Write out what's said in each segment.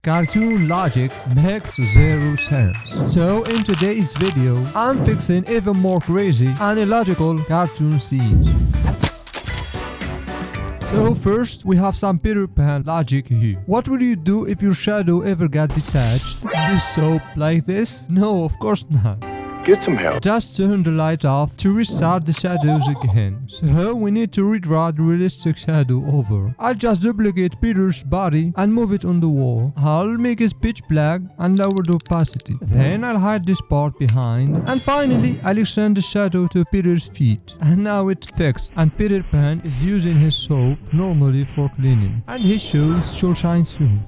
Cartoon logic makes zero sense. So in today's video, I'm fixing even more crazy and illogical cartoon scenes. So first, we have some Peter Pan logic here. What will you do if your shadow ever got detached? Do soap like this? No, of course not. Get some help. Just turn the light off to restart the shadows again. So we need to redraw the realistic shadow over. I'll just duplicate Peter's body and move it on the wall. I'll make it pitch black and lower the opacity. Then I'll hide this part behind. And finally, I'll extend the shadow to Peter's feet. And now it's fixed. And Peter Pan is using his soap normally for cleaning. And his shoes shall shine soon.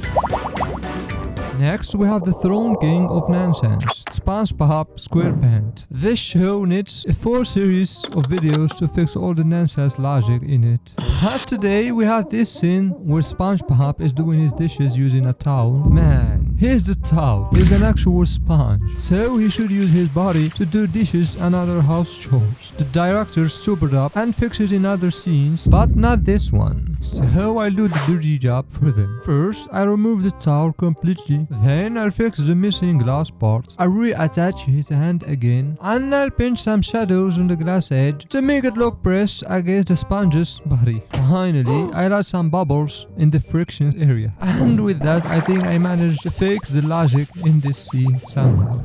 Next, we have the Throne King of Nonsense, SpongeBob SquarePants. This show needs a full series of videos to fix all the nonsense logic in it. But today, we have this scene where SpongeBob is doing his dishes using a towel. Man, here's the towel. He's an actual sponge. So he should use his body to do dishes and other house chores. The director supered up and fixed it in other scenes, but not this one. So I'll do the dirty job for them. First, I remove the towel completely. Then I'll fix the missing glass part. I'll reattach his hand again. And I'll pinch some shadows on the glass edge to make it look pressed against the sponge's body. Finally, I'll add some bubbles in the friction area. And with that, I think I managed to fix the logic in this scene somehow.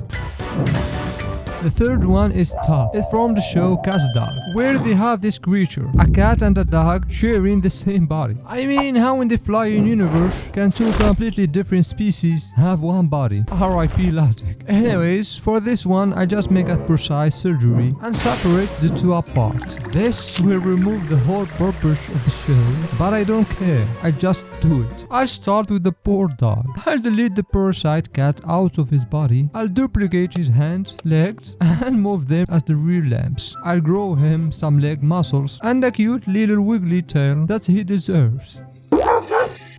The third one is tough. It's from the show CatDog, where they have this creature, a cat and a dog sharing the same body. I mean, how in the flying universe can two completely different species have one body? RIP logic. Anyways, for this one, I just make a precise surgery and separate the two apart. This will remove the whole purpose of the show, but I don't care. I just do it. I'll start with the poor dog. I'll delete the parasite cat out of his body. I'll duplicate his hands, legs, and move them as the rear limbs. I'll grow him some leg muscles and a cute little wiggly tail that he deserves.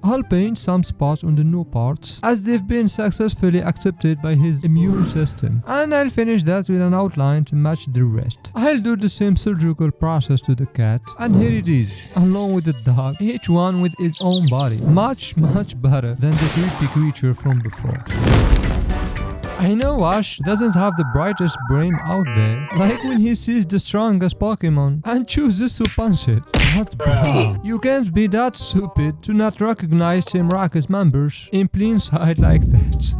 I'll paint some spots on the new parts as they've been successfully accepted by his immune system, and I'll finish that with an outline to match the rest. I'll do the same surgical process to the cat, and here it is, along with the dog, each one with its own body. Much better than the creepy creature from before. I know Ash doesn't have the brightest brain out there, like when he sees the strongest Pokémon and chooses to punch it. But bro, you can't be that stupid to not recognize Team Rocket's members in plain sight like that.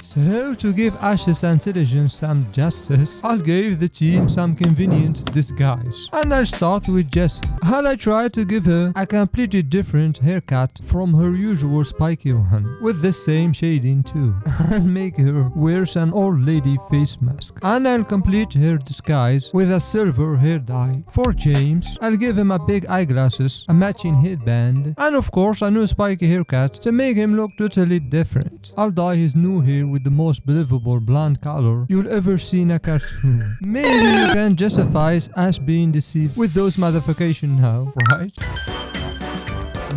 So, to give Ash's intelligence some justice, I'll give the team some convenient disguise. And I'll start with Jessie. I'll try to give her a completely different haircut from her usual spiky one, with the same shading too. And make her wear an old lady face mask. And I'll complete her disguise with a silver hair dye. For James, I'll give him a big eyeglasses, a matching headband, and of course a new spiky haircut to make him look totally different. I'll dye his new hair with the most believable blonde color you'll ever see in a cartoon. Maybe you can justify us being deceived with those modifications now, right?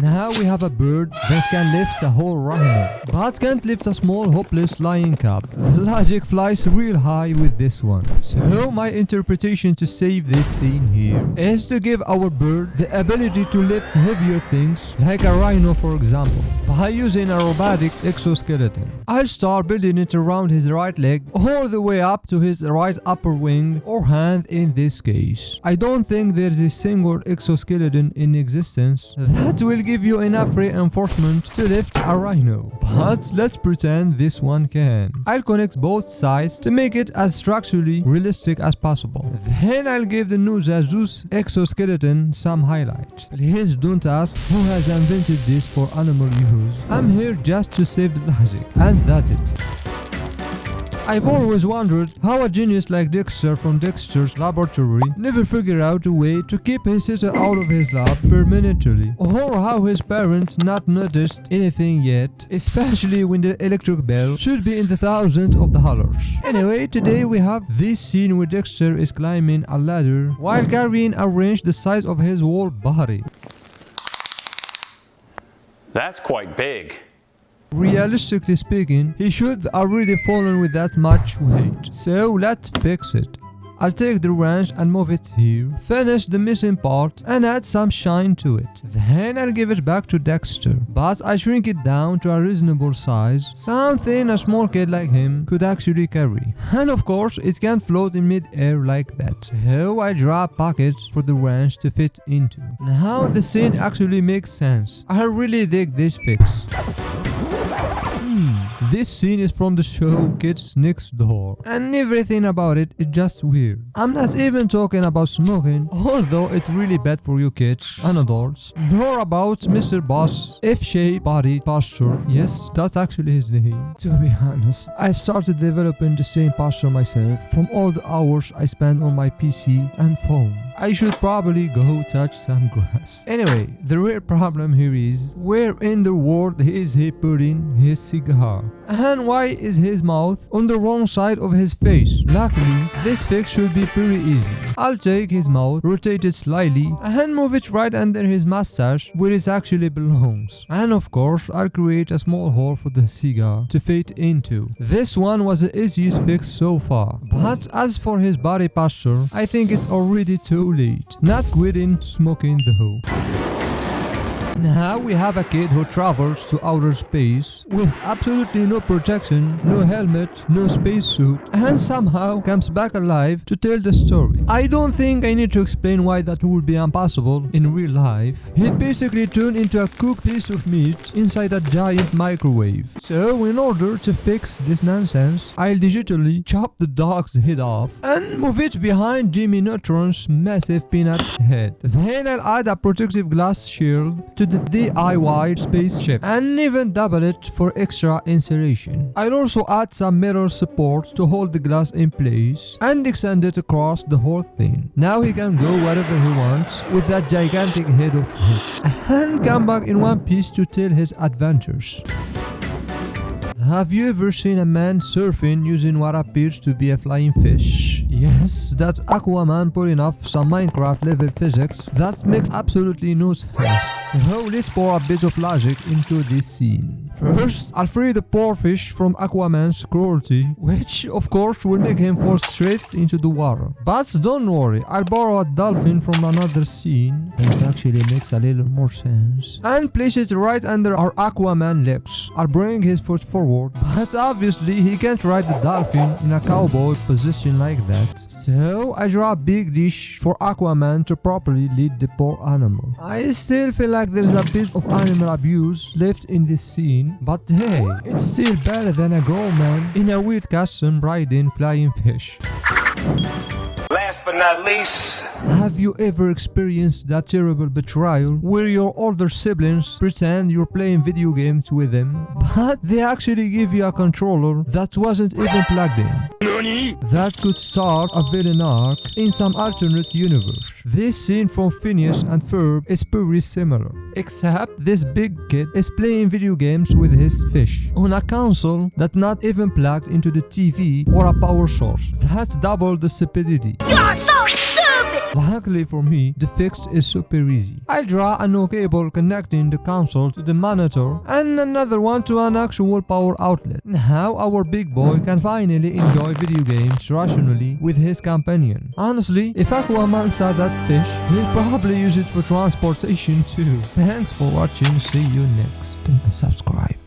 Now we have a bird that can lift a whole rhino, but can't lift a small hopeless lion cub. The logic flies real high with this one. So my interpretation to save this scene here is to give our bird the ability to lift heavier things, like a rhino for example, by using a robotic exoskeleton. I'll start building it around his right leg all the way up to his right upper wing or hand in this case. I don't think there's a single exoskeleton in existence that will give you enough reinforcement to lift a rhino, but let's pretend this one can. I'll connect both sides to make it as structurally realistic as possible. Then I'll give the new Zeus exoskeleton some highlight. Please don't ask who has invented this for animal use. I'm here just to save the logic, and that's it. I've always wondered how a genius like Dexter from Dexter's laboratory never figured out a way to keep his sister out of his lab permanently, or how his parents not noticed anything yet, especially when the electric bill should be in the thousands of dollars. Anyway, today we have this scene where Dexter is climbing a ladder while carrying a wrench the size of his whole body. That's quite big. Realistically speaking, he should have already fallen with that much weight, so let's fix it. I'll take the wrench and move it here, finish the missing part and add some shine to it. Then I'll give it back to Dexter, but I shrink it down to a reasonable size, something a small kid like him could actually carry. And of course it can't float in mid-air like that, so I draw pockets for the wrench to fit into. Now the scene actually makes sense. I really dig this fix. This scene is from the show Kids Next Door, and everything about it is just weird. I'm not even talking about smoking, although it's really bad for you kids and adults, nor about Mr. Boss F-shaped body posture. Yes, that's actually his name. To be honest, I've started developing the same posture myself from all the hours I spend on my PC and phone. I should probably go touch some grass. Anyway, the real problem here is, where in the world is he putting his cigar? And why is his mouth on the wrong side of his face? Luckily, this fix should be pretty easy. I'll take his mouth, rotate it slightly, and move it right under his mustache where it actually belongs. And of course, I'll create a small hole for the cigar to fit into. This one was the easiest fix so far. But as for his body posture, I think it's already too late. Not quitting smoking though. Now we have a kid who travels to outer space with absolutely no protection, no helmet, no spacesuit, and somehow comes back alive to tell the story. I don't think I need to explain why that would be impossible in real life. He'd basically turn into a cooked piece of meat inside a giant microwave. So in order to fix this nonsense, I'll digitally chop the dog's head off and move it behind Jimmy Neutron's massive peanut head. Then I'll add a protective glass shield to the DIY spaceship and even double it for extra insulation. I'll also add some mirror support to hold the glass in place and extend it across the whole thing. Now he can go wherever he wants with that gigantic head of his and come back in one piece to tell his adventures. Have you ever seen a man surfing using what appears to be a flying fish? Yes, that's Aquaman pulling off some Minecraft level physics that makes absolutely no sense. So let's pour a bit of logic into this scene. First, I'll free the poor fish from Aquaman's cruelty, which of course will make him fall straight into the water. But don't worry, I'll borrow a dolphin from another scene that actually makes a little more sense and place it right under our Aquaman legs. I'll bring his foot forward, but obviously he can't ride the dolphin in a cowboy position like that. So I draw a big leash for Aquaman to properly lead the poor animal. I still feel like there's a bit of animal abuse left in this scene, but hey, it's still better than a grown man in a weird costume riding flying fish. Last but not least, have you ever experienced that terrible betrayal where your older siblings pretend you're playing video games with them, but they actually give you a controller that wasn't even plugged in? That could start a villain arc in some alternate universe. This scene from Phineas and Ferb is pretty similar, except this big kid is playing video games with his fish on a console that's not even plugged into the TV or a power source. That's double the stupidity. You're so stupid! Luckily for me, the fix is super easy. I draw a no cable connecting the console to the monitor and another one to an actual power outlet. Now our big boy can finally enjoy video games rationally with his companion. Honestly, if Aquaman saw that fish, he'd probably use it for transportation too. Thanks for watching, see you next. And subscribe.